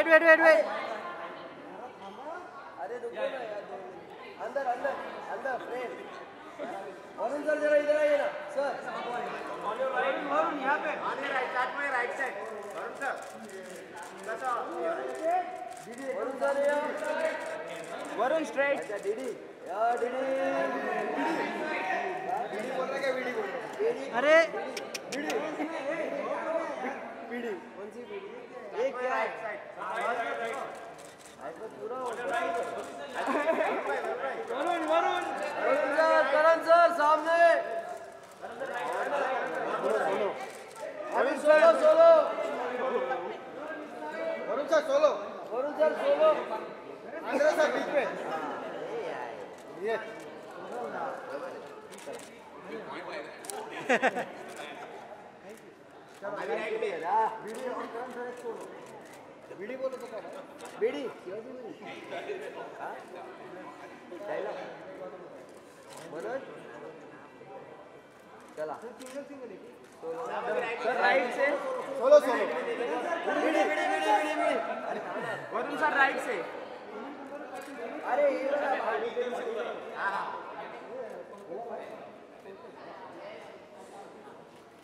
wait. अरे रुको ना यार, अंदर अंदर अंदर फ्रेंड वरुण सर जरा इधर आइए ना सर। वरुण यहाँ पे On your right, start my right side. Varun sir. That's all. Varun sir यहाँ वरुण स्ट्रेट अच्छा डीडी यार डीडी बोल रहा क्या डीडी बोल रहा अरे डीडी पीडी कौन सी पीडी ये क्या है आईफोन पूरा वरुण वरुण सर करण सर सामने अभी solo solo Varun sir solo. Varun sir solo Andhra sir बीच में. ये. बीडी बोलो तो क्या? बीडी डायलॉग मनोज चला सर राइट से Solo solo. Varun sir right से अरे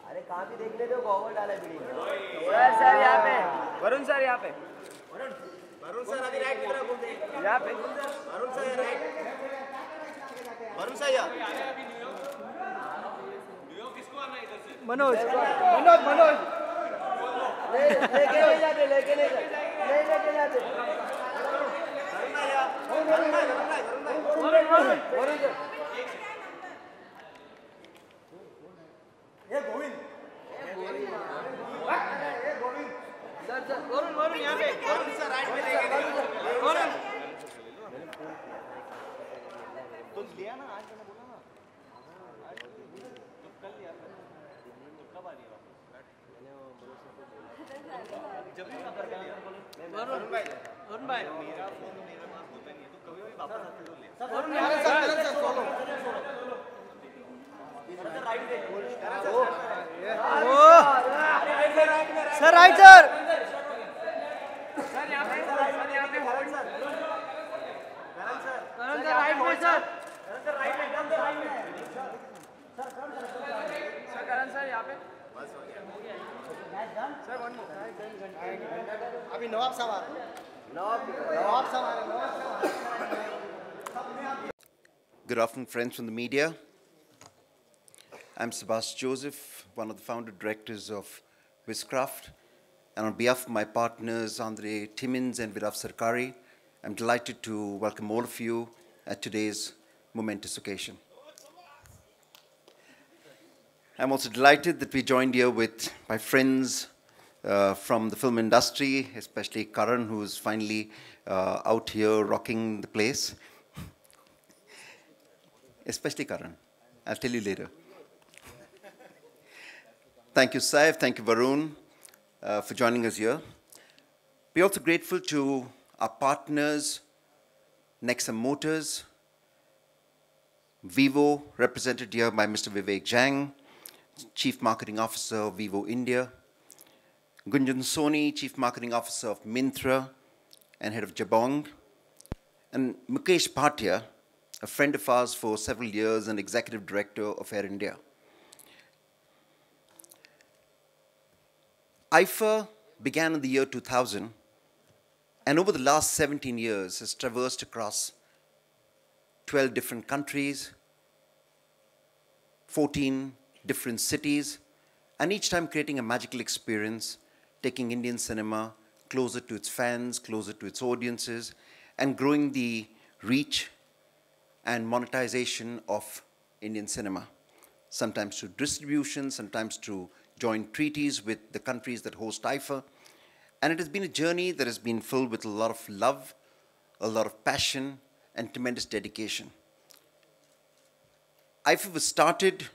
अरे कहाँ भी देखने दो गॉगल डाला है बीड़ी सर यहाँ पे वरुण सर यहाँ पे Varun sir अभी right की तरफ घूमते हैं. यहाँ पे Varun sir right. Varun sir यहाँ. मनोज मनोज. लेके नहीं जाते लेके नहीं जाते नहीं लेके जाते वरुण वरुण सर ये गोविंद. सर सर वरुण यहाँ पे Varun sir right में लेके गए. वरुण तो लिया ना आज मैंने बोला ना. तो कल लिया था. तो कब आ रही है वापस? जब भी मैं करके लिया. वरुण भाई मेरा फोन मेरे पास होता नहीं है, तो कभी भी वापस आते तो ले. वरुण यहाँ पे सर राइट सर सर यहाँ पे करण सर राइट में सर सर करण सर यहाँ पे सर वन अभी नवाब साहब आ रहे हैं. नवाब साहब आ रहे हैं. नवाब साहब. Good afternoon, friends from the media. I'm Sebastian Joseph, one of the founder directors of Wizcraft. And on behalf of my partners, Andre Timmins and Vidav Sarkari, I'm delighted to welcome all of you at today's momentous occasion. I'm also delighted that we joined here with my friends from the film industry, especially Karan, who's finally out here rocking the place. Especially Karan. I'll tell you later. Thank you, Saif. Thank you, Varun, for joining us here. We're also grateful to our partners, Nexam Motors, Vivo, represented here by Mr. Vivek Jang, Chief Marketing Officer of Vivo India, Gunjan Soni, Chief Marketing Officer of Myntra and Head of Jabong, and Mukesh Bhatia, a friend of ours for several years and Executive Director of Air India. IFA began in the year 2000 and over the last 17 years has traversed across 12 different countries, 14 different cities, and each time creating a magical experience, taking Indian cinema closer to its fans, closer to its audiences, and growing the reach and monetization of Indian cinema, sometimes through distribution, sometimes through joint treaties with the countries that host IFA. And it has been a journey that has been filled with a lot of love, a lot of passion, and tremendous dedication. IFA was started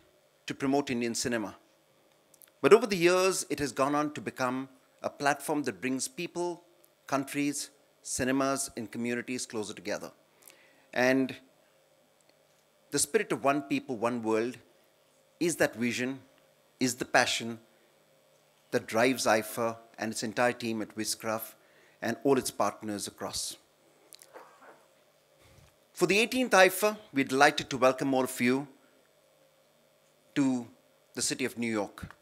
to promote Indian cinema. But over the years, it has gone on to become a platform that brings people, countries, cinemas, and communities closer together. And the spirit of one people, one world is that vision, is the passion that drives IFA and its entire team at Wizcraft and all its partners across. For the 18th IFA, we're delighted to welcome all of you to the city of New York.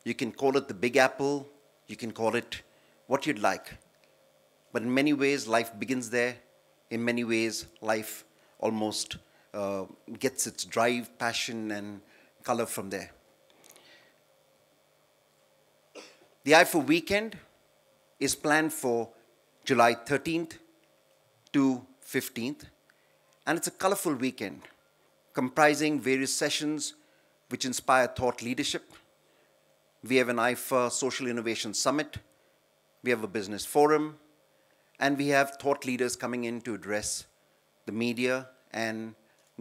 You can call it the Big Apple, you can call it what you'd like. But in many ways, life begins there. In many ways, life almost gets its drive, passion, and color from there. The IFA weekend is planned for July 13th to 15th, and it's a colorful weekend comprising various sessions which inspire thought leadership. We have an IFA Social Innovation Summit, we have a business forum, and we have thought leaders coming in to address the media and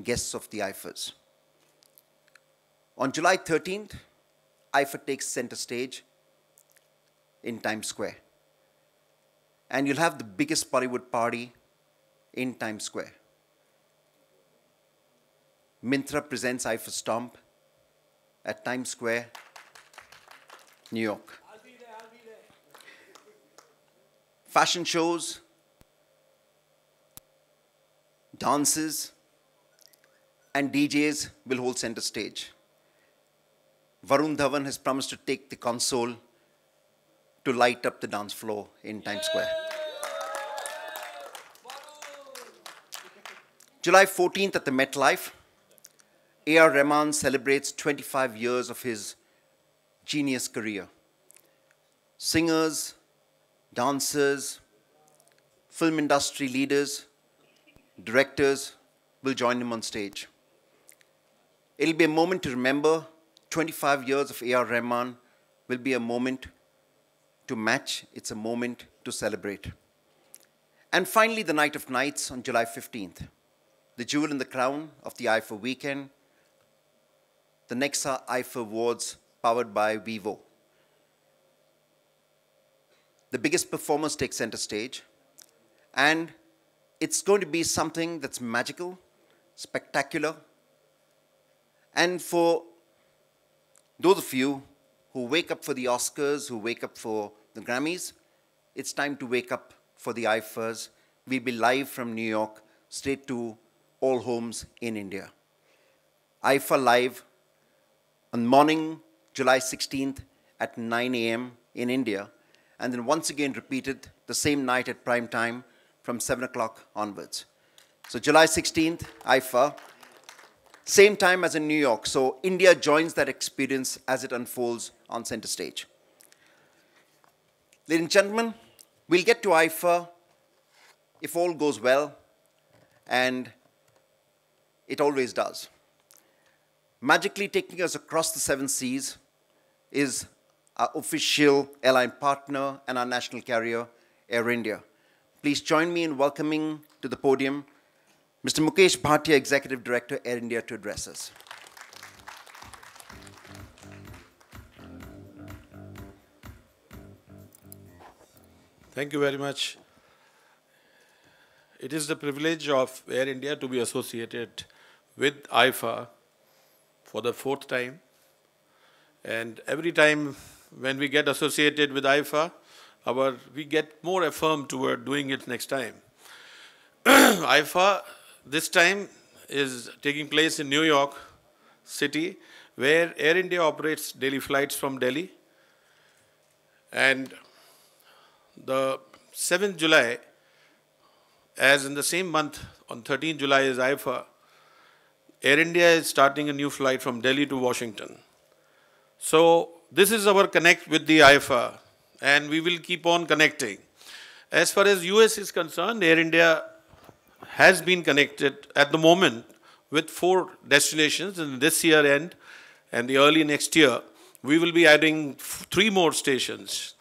guests of the IFAs. On July 13th, IFA takes center stage in Times Square. And you'll have the biggest Bollywood party in Times Square. Myntra presents IFA Stomp at Times Square, New York. I'll be there. Fashion shows, dances, and DJs will hold center stage. Varun Dhawan has promised to take the console to light up the dance floor in Times Square. July 14th at the MetLife, A.R. Rahman celebrates 25 years of his genius career. Singers, dancers, film industry leaders, directors will join him on stage. It'll be a moment to remember. 25 years of A.R. Rahman will be a moment to match. It's a moment to celebrate. And finally, the night of nights on July 15th, the jewel in the crown of the IFA weekend, the Nexa IFA Awards powered by Vivo. The biggest performers take center stage, and it's going to be something that's magical, spectacular, and for those of you who wake up for the Oscars, who wake up for the Grammys, it's time to wake up for the IFAs. We'll be live from New York, straight to all homes in India. IFA Live on morning July 16th at 9 a.m. in India, and then once again repeated the same night at prime time from 7 o'clock onwards. So July 16th, IFA, same time as in New York. So India joins that experience as it unfolds on center stage. Ladies and gentlemen, we'll get to IFA if all goes well, and it always does. Magically taking us across the 7 seas is our official airline partner and our national carrier, Air India. Please join me in welcoming to the podium Mr. Mukesh Bhatia, Executive Director, Air India, to address us. Thank you very much. It is the privilege of Air India to be associated with IFA for the 4th time. And every time when we get associated with IFA, we get more affirmed toward doing it next time. IFA this time is taking place in New York City, where Air India operates daily flights from Delhi. And the 7th July, as in the same month, on 13th July is IFA, Air India is starting a new flight from Delhi to Washington. So this is our connect with the IFA, and we will keep on connecting. As far as US is concerned, Air India has been connected at the moment with 4 destinations in this year end, and the early next year, we will be adding 3 more stations.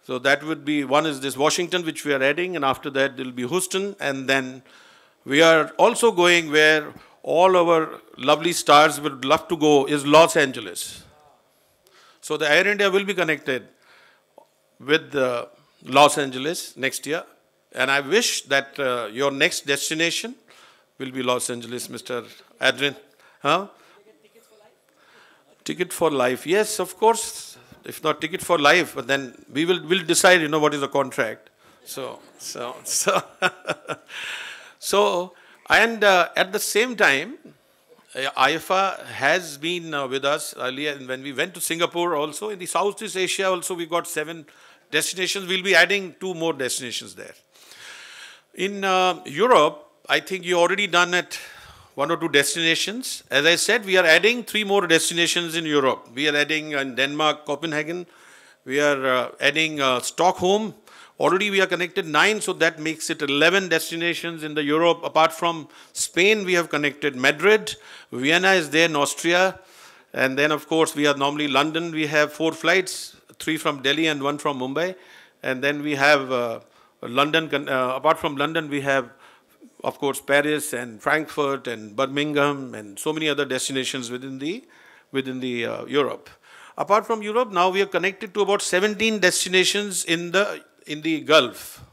So that would be, one is this Washington, which we are adding, and after that there will be Houston, and then we are also going where all our lovely stars would love to go is Los Angeles. So the Air India will be connected with Los Angeles next year, and I wish that your next destination will be Los Angeles, Mr. Adrian. Huh? Ticket for life, yes, of course. If not ticket for life, but then we'll decide, what is the contract. So, so, and at the same time, IFA has been with us earlier. And when we went to Singapore also, in the Southeast Asia also, we got 7 destinations. We'll be adding 2 more destinations there. In Europe, I think you already done at 1 or 2 destinations. As I said, we are adding 3 more destinations in Europe. We are adding in Denmark, Copenhagen. We are adding Stockholm. Already we are connected 9, so that makes it 11 destinations in the Europe. Apart from Spain, we have connected Madrid. Vienna is there in Austria. And then, of course, we are normally London. We have 4 flights, 3 from Delhi and 1 from Mumbai. And then we have London. Apart from London, we have, of course, Paris and Frankfurt and Birmingham and so many other destinations within the Europe. Apart from Europe, now we are connected to about 17 destinations in the Gulf,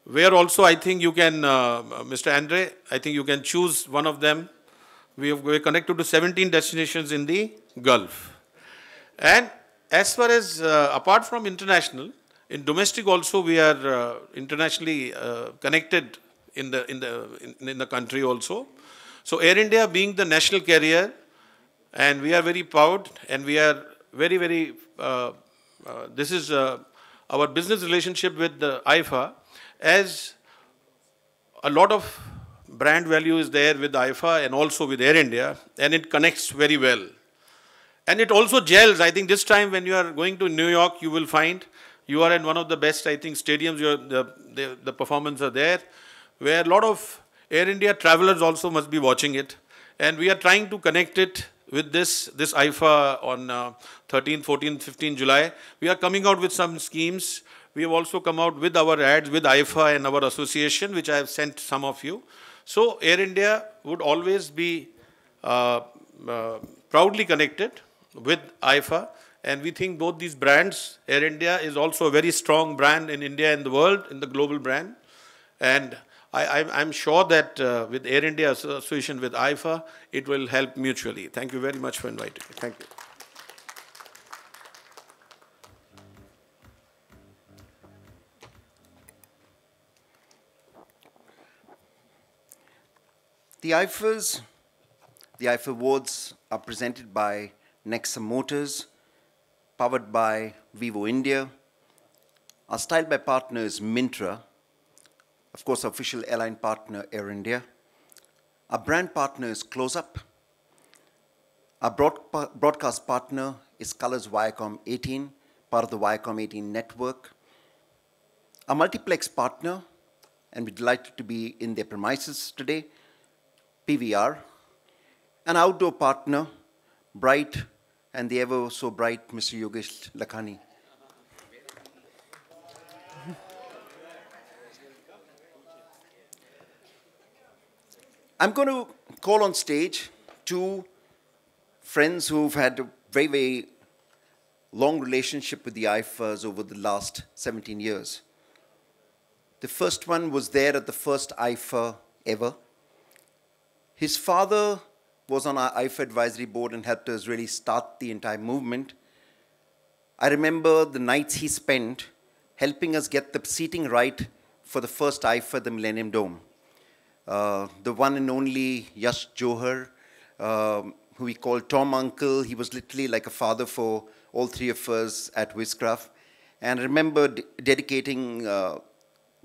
where also I think you can, Mr. Andre, I think you can choose one of them. We are connected to 17 destinations in the Gulf. And as far as, apart from international, in domestic also we are internationally connected in the country also. So Air India being the national carrier, and we are very proud, and we are very, this is our business relationship with the IFA, as a lot of brand value is there with IFA and also with Air India, and it connects very well. And it also gels. I think this time when you are going to New York, you will find you are in one of the best, I think, stadiums. The performance are there, where a lot of Air India travelers also must be watching it. And we are trying to connect it with this IFA on 13, 14, 15 July. We are coming out with some schemes. We have also come out with our ads with IFA and our association, which I have sent some of you. So Air India would always be proudly connected with IFA. And we think both these brands, Air India is also a very strong brand in India and the world, in the global brand. And I'm sure that with Air India association with IFA, it will help mutually. Thank you very much for inviting me. Thank you. The IFA Awards are presented by Nexa Motors, powered by Vivo India. Our style by partner is Myntra. Of course, our official airline partner, Air India. Our brand partner is Close Up. Our broadcast partner is Colors Viacom 18, part of the Viacom 18 network. Our multiplex partner, and we're delighted to be in their premises today, PVR. An outdoor partner, Bright, and the ever so bright Mr. Yogesh Lakhani. I'm going to call on stage 2 friends who've had a very long relationship with the IFAs over the last 17 years. The first one was there at the first IFA ever. His father was on our IFA advisory board and helped us really start the entire movement. I remember the nights he spent helping us get the seating right for the first IFA, the Millennium Dome. The one and only Yash Johar, who we called Tom Uncle. He was literally like a father for all 3 of us at Wizcraft. And I remember dedicating the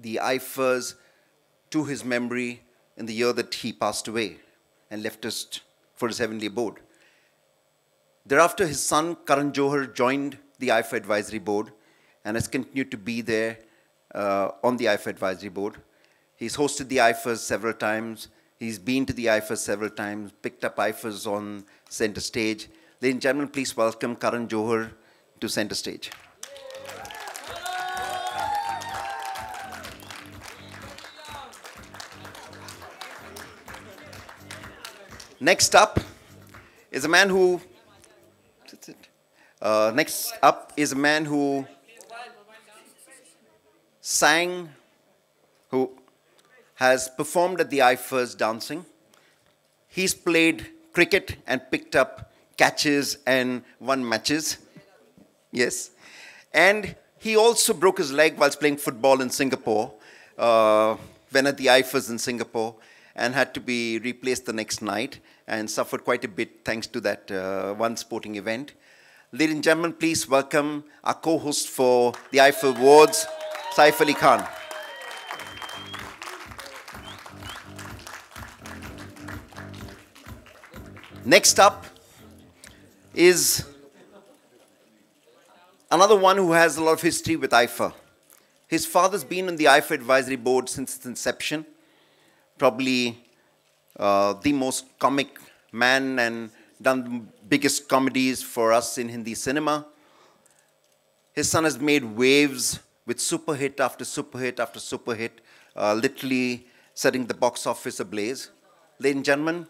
IFAs to his memory in the year that he passed away and left us for his heavenly abode. Thereafter, his son, Karan Johar, joined the IFA advisory board and has continued to be there on the IFA advisory board. He's hosted the IFAs several times. He's been to the IFAs several times, picked up IFAs on center stage. Ladies and gentlemen, please welcome Karan Johar to center stage. Next up is a man who sang, who has performed at the IFAs dancing. He's played cricket and picked up catches and won matches. Yes. And He also broke his leg whilst playing football in Singapore, when at the IFAs in Singapore, and had to be replaced the next night and suffered quite a bit thanks to that one sporting event. Ladies and gentlemen, please welcome our co-host for the IFA Awards, Saif Ali Khan. Next up is another one who has a lot of history with IFA. His father's been on the IFA advisory board since its inception, probably the most comic man and done the biggest comedies for us in Hindi cinema. His son has made waves with super hit after super hit after super hit, literally setting the box office ablaze. Ladies and gentlemen,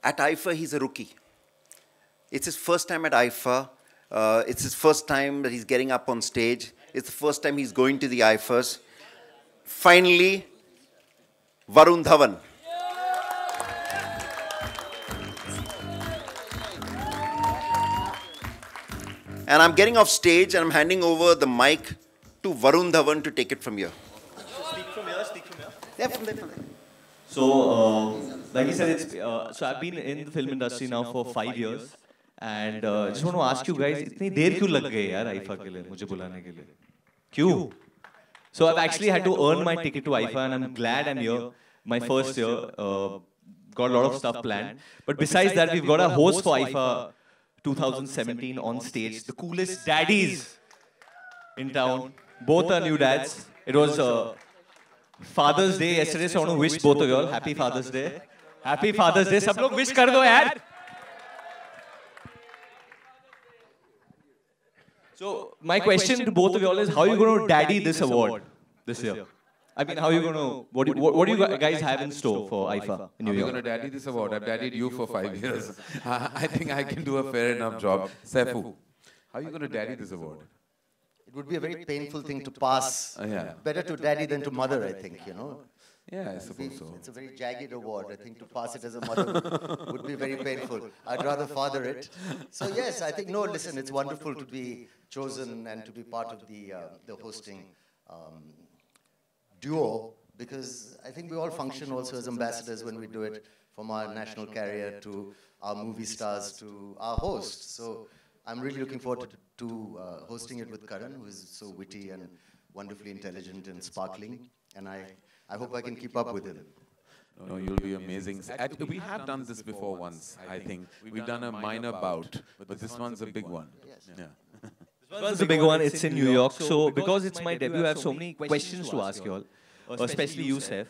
at IFA, he's a rookie. It's his first time at IFA. It's his first time that he's getting up on stage. It's the first time he's going to the IFAs. Finally, Varun Dhawan. And I'm getting off stage and I'm handing over the mic to Varun Dhawan to take it from here. Speak from here, speak from here. Yeah, from there, from there. So, like you said, it's, so I've been in the film industry now for 5 years. And just want to ask you guys, इतनी देर क्यों लग गई यार IFA के लिए, मुझे बुलाने के लिए? क्यों? So I've actually had to earn my ticket to IFA and I'm glad I'm here. My first year, got a lot of stuff planned. But besides that, we've got a host for IFA 2017 on stage. The coolest daddies in town. Both are new dads. It was Father's Day yesterday, so I want to wish both of you all Happy Father's Day. Happy Father's Day. सब लोग wish कर दो यार. So my question to both of you all is, how are you going to daddy this award this year? I mean, how are you going to, what do you guys have in store for IFA in New York? How are you going to daddy this award? I've daddied you for 5 years. I think I can do a fair enough job. Saifu, how are you going to daddy this award? It would be a very painful thing to pass. Yeah. Better to daddy than to mother, I think, you know. Yeah, I suppose so. It's a very jagged award. I think to pass it as a mother would be very painful. I'd rather father it. So yes, I think, no, listen, it's wonderful to be chosen and to be part of the hosting duo, because I think we all function also as ambassadors when we do it, from our national carrier to our movie stars to our hosts. So I'm really looking forward to hosting it with Karan, who is so witty and wonderfully intelligent and sparkling. And I hope I can keep up with him. No, you'll be amazing. We have done this before once, I think. We've done a minor bout, but this one's a big one. Yes. Yeah. This one's a big one. It's in New York. So because it's my debut, I have so many questions to ask you all, especially you, Saif.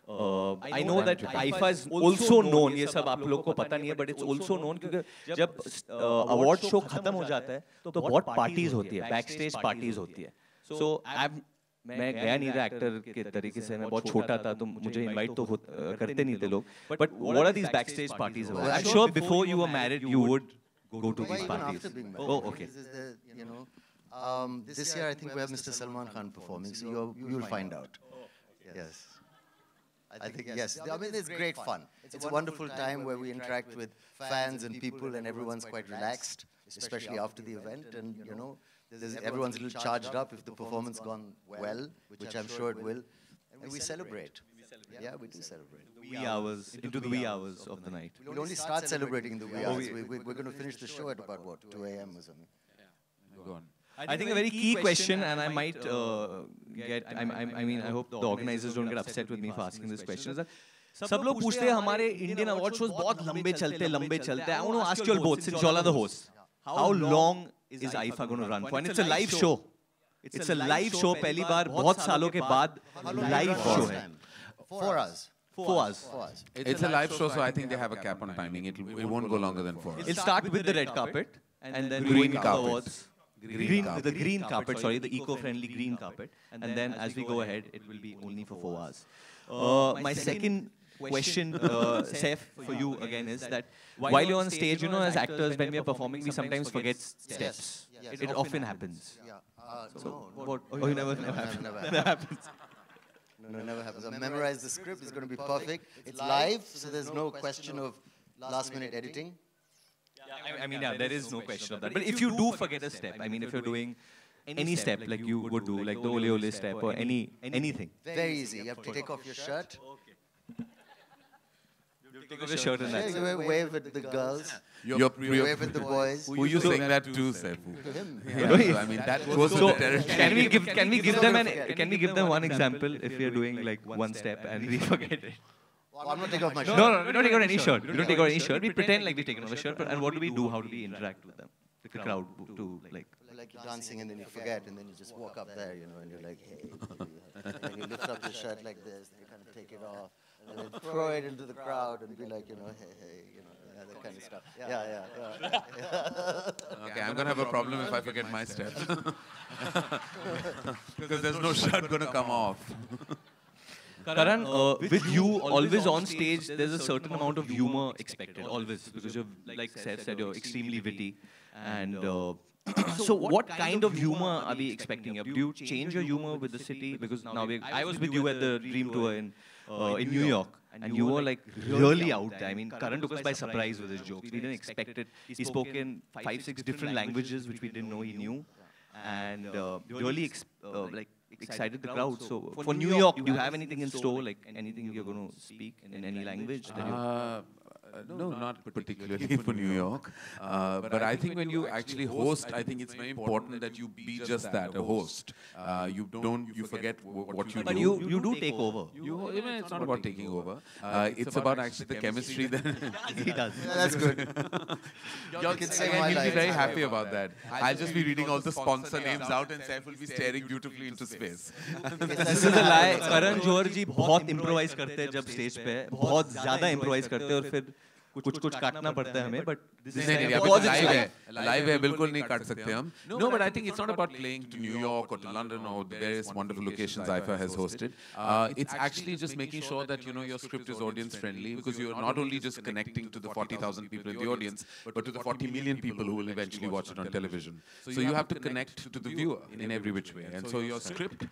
I know that IFA is also known, ये सब आप लोग को पता नहीं है, but it's also known क्योंकि जब award show खत्म हो जाता है, तो बहुत parties होती है, backstage parties होती है. So मैं गया नहीं था एक्टर के तरीके से, मैं बहुत छोटा था, तो मुझे इनवाइट तो करते नहीं थे लोग. But what are these backstage parties about? I'm sure before you were married, you would go to these parties. Oh, okay. You know, this year I think we have Mr. Salman Khan performing, so you'll find out. Yes. I think, yes. I mean, it's great fun. It's a wonderful time where we interact with fans and people, and everyone's quite relaxed, especially after the event. And, you know, everyone's a little charged up if the performance gone well, which I'm sure it will. And we celebrate. Yeah, we do celebrate. Wee hours, into the wee hours of the night. We'll only start celebrating in the wee hours. We're going to finish the show at about, what, 2 a.m. or something? Go on. I think a very key question, and I might get, I mean, I hope the organizers don't get upset with me for asking this question, is that सब लोग पूछते हैं हमारे Indian award shows बहुत लंबे चलते. I want to ask you all both, since you all are the hosts, how long is IFA going to run for? And it's a live show. It's a live show. पहली बार बहुत सालों के बाद live show है. 4 hours. 4 hours. 4 hours. It's a live show, so I think they have a cap on timing. It won't go longer than 4 hours. It'll start with the red carpet, and then Green the carpet. awards. The green carpet, sorry, the eco-friendly green carpet. And then as we go ahead, it will be only for 4 hours. My second question, Saif, for you again is that while you're on stage, you know, as actors, when we are performing, we sometimes forget steps. It often happens. Yeah. So, no. what? Oh, you never happens. Never happens. No, never happens. I memorize the script. It's going to be perfect. It's live, so there's no question of last-minute editing. I mean, yeah, there is no question of that. But if you do forget a step, I mean, if you're doing any step like you would do, like the ole ole step or anything. Very easy. You have to take off your shirt. Take off your shirt and that's You wave at the girls. You're, You wave at the boys. who you saying that to, Saifu? Him. Yeah, so, I mean, that goes So with the territory. can we give them one example if we are doing like one step and we forget it? I'm not taking off my shirt. No, we don't take out any shirt. We don't take out any shirt. We pretend like we've taken off a shirt. And what do we do? How do we interact with them? The crowd to like. Like you're dancing and then you forget and then you just walk up there, you know, and you're like, hey. And then you lift up your shirt like this, and you kind of take it off, and then throw it into the crowd and be like, you know, hey, you know, yeah, that kind of stuff. Yeah. Okay, I'm gonna have a problem if I forget my steps. Because there's no shirt gonna come off. Karan, with you always on stage, there's a certain amount of humor expected, always, because you've, like said, you're extremely witty. And so what kind of humor are we expecting? Do you change your humor with the city? Because now I was with you at the Dream Tour in New York, and you were like really out there. I mean, Karan took us by surprise with his jokes. We didn't expect it. He spoke in 5-6 different languages, which we didn't know he knew, and really like excited the crowd. So for New York, do you have anything in store? Like anything you're going to speak in any language? That you No, not particularly for New York. But I think when you actually host, I think it's very important that you be just that, a host. You forget what you do. But you do take over. It's not about taking over. It's about actually the chemistry that He does. Yeah, that's good. Y'all can can say say, my and he'll be lines. very happy about that. I'll just be reading all the sponsor names out and Saif will be staring beautifully into space. This is a lie. Karan Johar ji बहुत improvise करते हैं जब stage पे है, बहुत ज़्यादा improvise करते हैं और फिर कुछ काटना पड़ता है हमें, but this नहीं नहीं time अभी लाइव है बिल्कुल नहीं काट सकते हम. No, but I think it's not about playing to New York or to London or the various wonderful locations IFA has hosted. It's actually just making sure that your script is audience friendly, because you're not only just connecting to the 40,000 people in the audience, but to the 40 million people who will eventually watch it on television. So you have to connect to the viewer in every which way. And so your script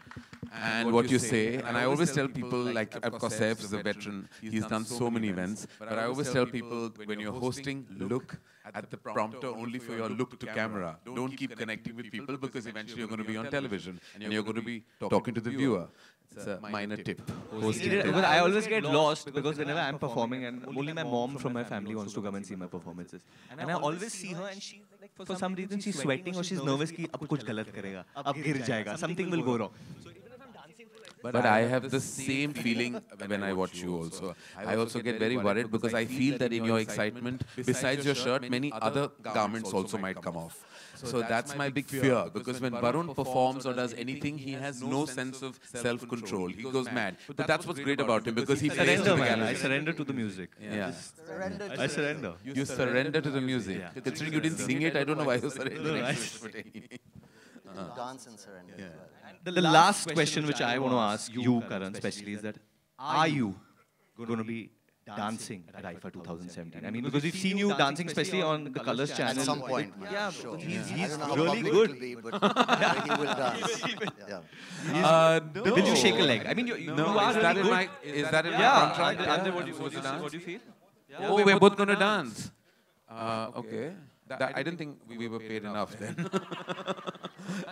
and what you say, and I always tell people, like, of course, Saif is a veteran, he's done so many events, but I always tell people, when you're hosting, look at the prompter only for your look to camera. Don't keep connecting with people, because eventually you're going to be on television and you're going to be talking to the viewer. It's a minor tip. Because I always get lost because whenever I'm performing, and only my mom from my family wants to come and see my performances, and I always see her and she, like, for some reason she's sweating or she's nervous कि अब कुछ गलत करेगा, अब गिर जाएगा, something will go wrong. But I have the same feeling when I watch you also. I also get very worried because I feel that in your excitement, besides your shirt, many other garments also might come off. So that's my big fear, because when Varun performs or does anything, he has no sense of self-control. He goes mad. But that's what's great about him, because he plays to the I gallery. surrender to the music. Yeah. I surrender. You surrender to the music. Considering you didn't sing it, I don't know why you surrendered. Dance and surrender as well. The last question which I want to ask you, Karan, especially, is that are you going to be dancing at IFA 2017? I mean, because we've seen you dancing, especially on the Colors channel. At some point, Yeah, sure. he's I don't know how really public good. it will be, but he will dance. Yeah. Will you shake a leg? I mean, you No, are is that really in good. my Yeah, contract? under Yeah, what I'm you supposed to dance? feel? Oh, we're both going to dance. Okay. I didn't think we were paid enough then.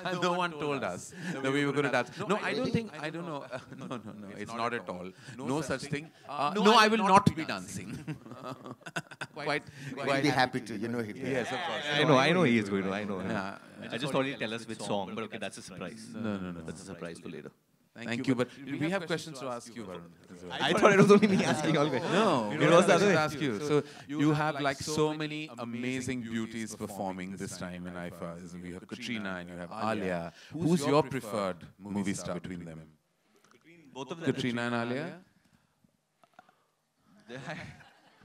And no one told us that we were going to dance. No, I don't think, I don't know. No, it's not at all. No such thing. No, I will not be dancing. He'll be happy to, you know he'll be Yes, of course. I know he is going to. I know. Yeah. I just thought he'd tell us which song, but okay, that's a surprise. No. That's a surprise for later. Thank you, but we have questions to ask you, Varun. as well. I thought it was only me asking all questions. No, It was the other way. ask you. So you have like so many amazing beauties performing this time in IFA. We have Katrina and you have Alia. Who's your preferred movie star between them? Both of them. Katrina and Alia?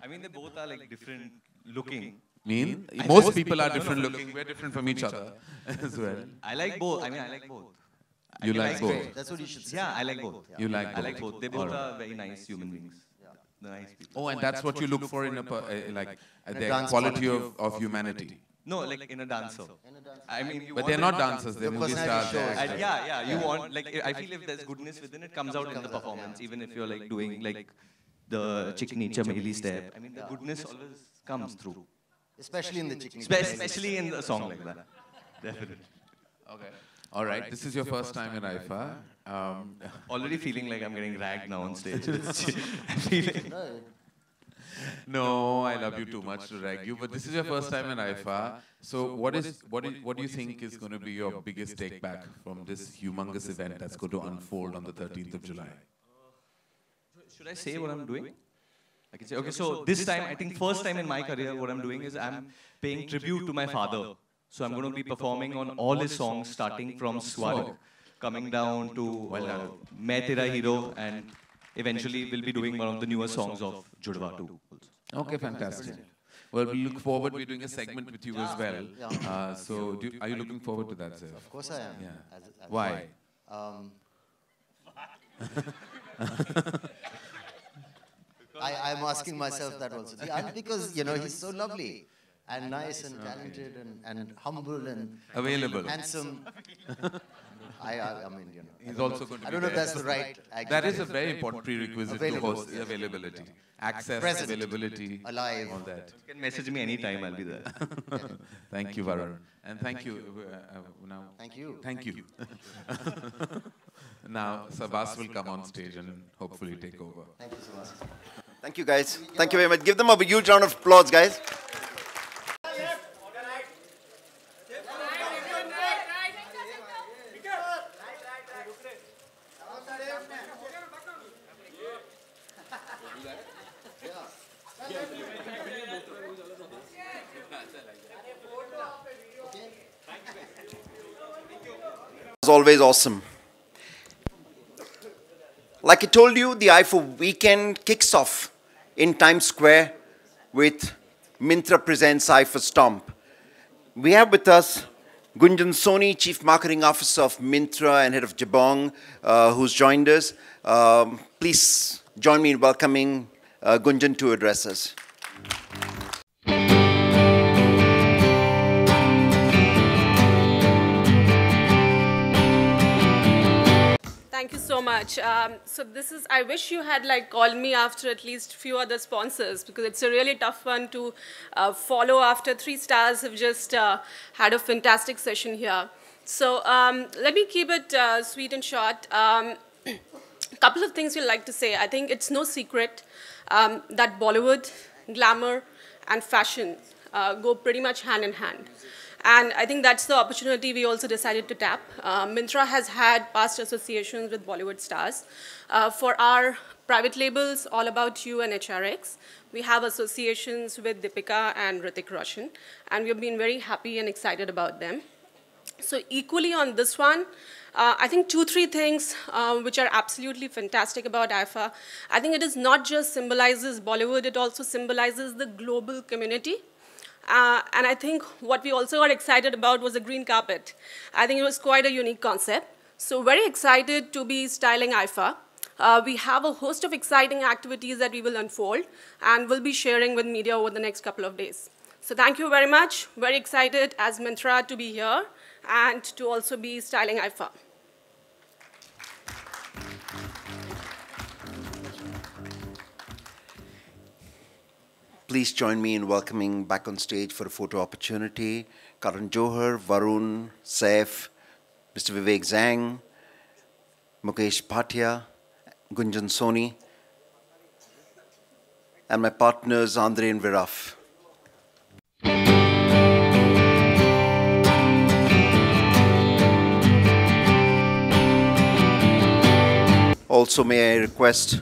I mean, they both are like different looking. Most people are different looking. We're different from each other as well. I like both. I mean, I like both. You like both? That's what you should say. Yeah, I like both. You like I both? like both. They both are very nice human beings. Nice people. Oh, and that's what you look for in a like their dance quality of humanity. No, like in a dancer. I mean, But they're not dancers. They're movie personality stars. they're shows. actors. yeah. You want, like, I feel if there's goodness within it, comes out in the performance. Even if you're like doing like the Chikni Chameli step. I mean, the goodness always comes through. Especially in the chicken. Especially in a song like that. Definitely. Okay. All right, this is your first time in IFA. Already feeling like I'm getting ragged now on stage. Feeling. No, I love you too much to rag you, but this is your first time in IFA. So what do you think is going to be your biggest take back from this humongous event that's going to unfold on the 13th of July? Should I say what I'm doing? I can say, okay, so this time, I think first time in my career, what I'm doing is I'm paying tribute to my father. So I'm going to be performing on all his songs, starting from Swarg, coming down to Main Tera Hero, and eventually we'll be doing one of the newer songs of Judwa too. Okay, fantastic. Well, we look forward to doing a segment with you as well. So are you looking forward to that, sir? Of course I am. Yeah. Why? I'm asking myself that also. Because, you know, he's so lovely and nice and talented and humble and Available. handsome. I mean, you know. He's also going to be I don't know if there. that's the right That is a very important prerequisite to host the availability. Access, Present. availability, Alive. all that. You can message me anytime, I'll be there. Thank you, Varun. And thank you. Now, Thank you. Thank you. Now, Sabas will come on stage and hopefully take over. Thank you so much. Thank you, guys. Thank you very much. Give them a huge round of applause, guys. It was always awesome. Like I told you, the IFA weekend kicks off in Times Square with Myntra Presents IFA Stomp. We have with us Gunjan Soni, Chief Marketing Officer of Myntra and Head of Jabong, who's joined us. Please join me in welcoming Gunjan to address us. Thank you so much. So this is, I wish you had like called me after at least few other sponsors, because it's a really tough one to follow after 3 stars have just had a fantastic session here. So let me keep it sweet and short. A couple of things we'd like to say. I think it's no secret that Bollywood, glamour, and fashion go pretty much hand in hand. And I think that's the opportunity we also decided to tap. Myntra has had past associations with Bollywood stars. For our private labels, All About You and HRX, we have associations with Deepika and Hrithik Roshan, and we've been very happy and excited about them. So equally on this one, I think 2-3 things which are absolutely fantastic about IFA. I think it is not just symbolizes Bollywood, it also symbolizes the global community. And I think what we also got excited about was the green carpet. I think it was quite a unique concept. So very excited to be styling IFA. We have a host of exciting activities that we will unfold and will be sharing with media over the next couple of days. So thank you very much. Very excited as Myntra to be here and to also be styling IFA. Please join me in welcoming back on stage for a photo opportunity Karan Johar, Varun, Saif, Mr. Vivek Zhang, Mukesh Bhatia, Gunjan Soni, and my partners Andre and Viraf. Also, may I request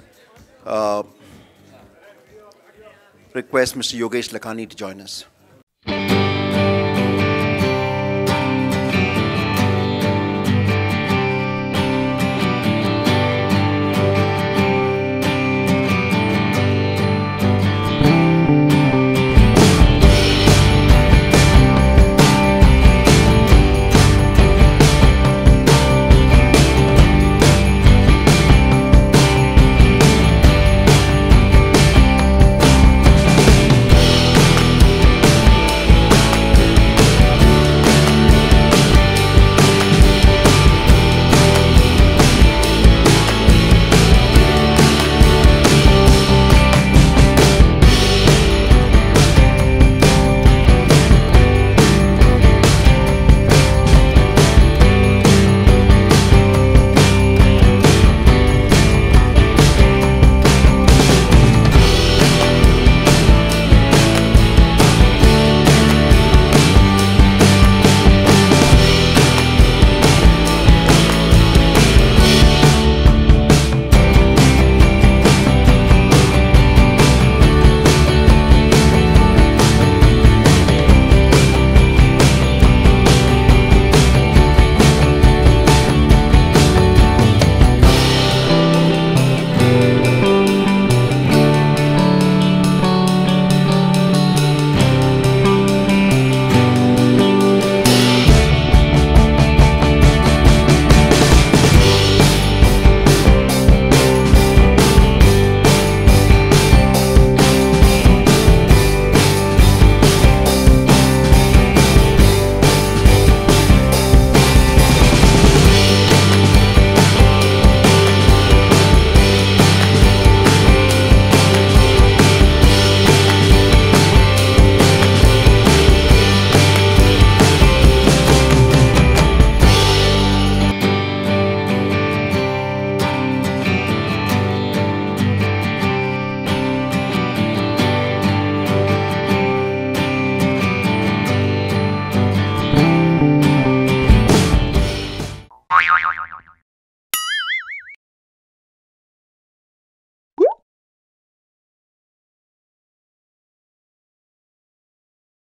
Mr. Yogesh Lakhani to join us.